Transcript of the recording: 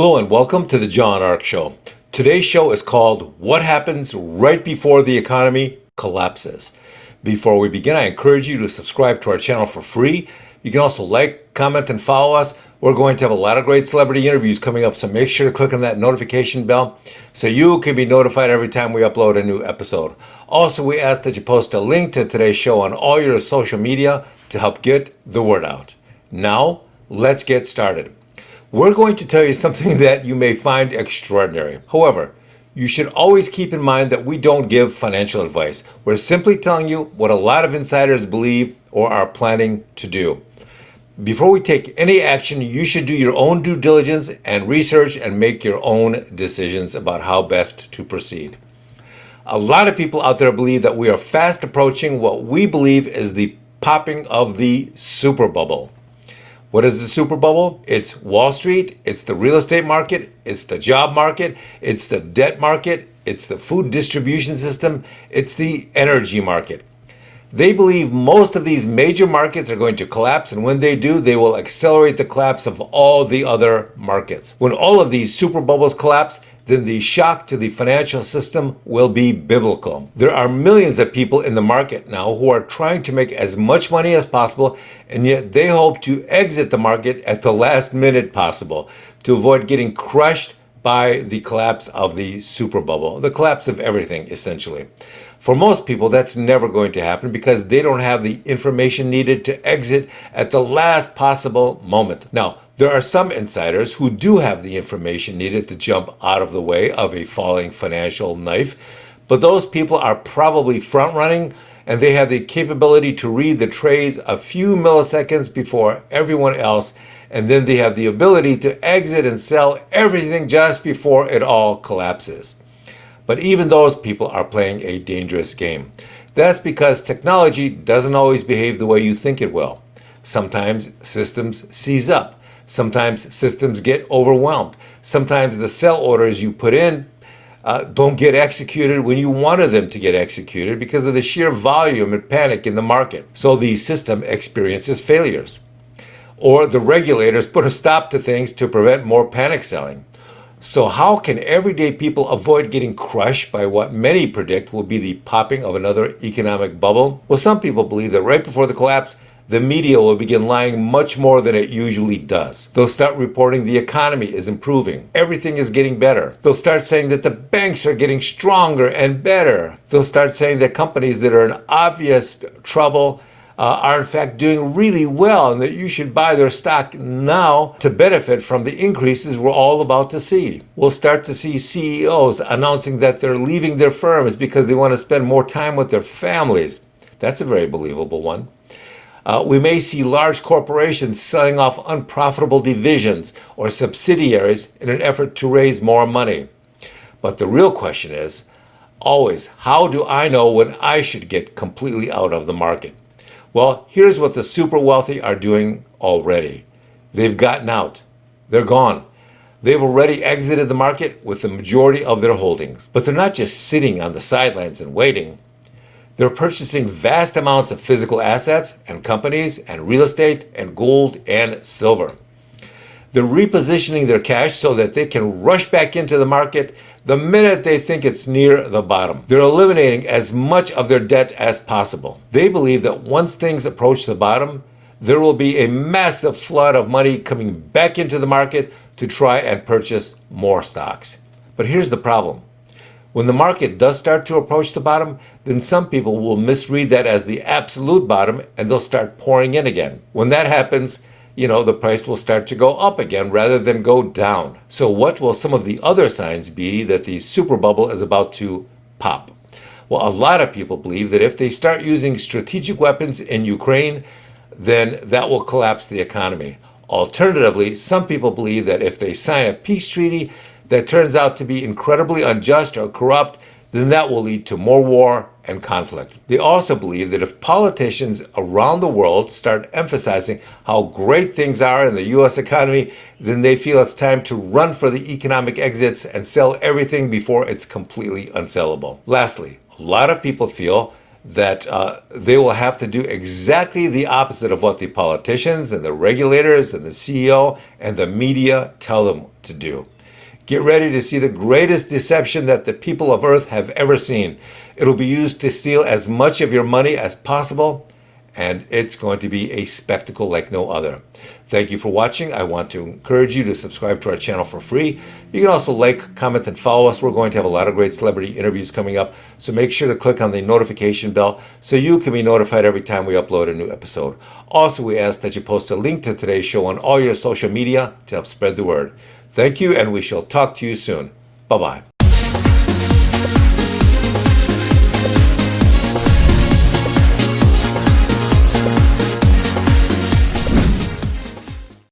Hello and welcome to the John Ark Show. Today's show is called What Happens Right Before the Economy Collapses. Before we begin, I encourage you to subscribe to our channel for free. You can also like, comment, and follow us. We're going to have a lot of great celebrity interviews coming up, so make sure to click on that notification bell so you can be notified every time we upload a new episode. Also, we ask that you post a link to today's show on all your social media to help get the word out. Now, let's get started. We're going to tell you something that you may find extraordinary. However, you should always keep in mind that we don't give financial advice. We're simply telling you what a lot of insiders believe or are planning to do. Before we take any action, you should do your own due diligence and research and make your own decisions about how best to proceed. A lot of people out there believe that we are fast approaching what we believe is the popping of the super bubble. What is the super bubble? It's Wall Street, it's the real estate market, it's the job market, it's the debt market, it's the food distribution system, it's the energy market. They believe most of these major markets are going to collapse, and when they do, they will accelerate the collapse of all the other markets. When all of these super bubbles collapse, then the shock to the financial system will be biblical. There are millions of people in the market now who are trying to make as much money as possible, and yet they hope to exit the market at the last minute possible to avoid getting crushed by the collapse of the super bubble, the collapse of everything, essentially. For most people, that's never going to happen because they don't have the information needed to exit at the last possible moment. Now, there are some insiders who do have the information needed to jump out of the way of a falling financial knife, but those people are probably front-running and they have the capability to read the trades a few milliseconds before everyone else, and then they have the ability to exit and sell everything just before it all collapses. But even those people are playing a dangerous game. That's because technology doesn't always behave the way you think it will. Sometimes systems seize up. Sometimes systems get overwhelmed. Sometimes the sell orders you put in don't get executed when you wanted them to get executed because of the sheer volume and panic in the market. So the system experiences failures. Or the regulators put a stop to things to prevent more panic selling. So how can everyday people avoid getting crushed by what many predict will be the popping of another economic bubble? Well, some people believe that right before the collapse, the media will begin lying much more than it usually does. They'll start reporting the economy is improving. Everything is getting better. They'll start saying that the banks are getting stronger and better. They'll start saying that companies that are in obvious trouble are in fact doing really well and that you should buy their stock now to benefit from the increases we're all about to see. We'll start to see CEOs announcing that they're leaving their firms because they want to spend more time with their families. That's a very believable one. We may see large corporations selling off unprofitable divisions or subsidiaries in an effort to raise more money. But the real question is always, how do I know when I should get completely out of the market? Well, here's what the super wealthy are doing already. They've gotten out. They're gone. They've already exited the market with the majority of their holdings. But they're not just sitting on the sidelines and waiting. They're purchasing vast amounts of physical assets and companies and real estate and gold and silver. They're repositioning their cash so that they can rush back into the market the minute they think it's near the bottom. They're eliminating as much of their debt as possible. They believe that once things approach the bottom, there will be a massive flood of money coming back into the market to try and purchase more stocks. But here's the problem. When the market does start to approach the bottom, then some people will misread that as the absolute bottom and they'll start pouring in again. When that happens, the price will start to go up again rather than go down. So what will some of the other signs be that the super bubble is about to pop? Well, a lot of people believe that if they start using strategic weapons in Ukraine, then that will collapse the economy. Alternatively, some people believe that if they sign a peace treaty that turns out to be incredibly unjust or corrupt, then that will lead to more war and conflict. They also believe that if politicians around the world start emphasizing how great things are in the U.S. economy, then they feel it's time to run for the economic exits and sell everything before it's completely unsellable. Lastly, a lot of people feel that they will have to do exactly the opposite of what the politicians and the regulators and the CEO and the media tell them to do. Get ready to see the greatest deception that the people of Earth have ever seen. It'll be used to steal as much of your money as possible, and it's going to be a spectacle like no other. Thank you for watching. I want to encourage you to subscribe to our channel for free. You can also like, comment, and follow us. We're going to have a lot of great celebrity interviews coming up, so make sure to click on the notification bell so you can be notified every time we upload a new episode. Also, we ask that you post a link to today's show on all your social media to help spread the word. Thank you, and we shall talk to you soon. Bye-bye.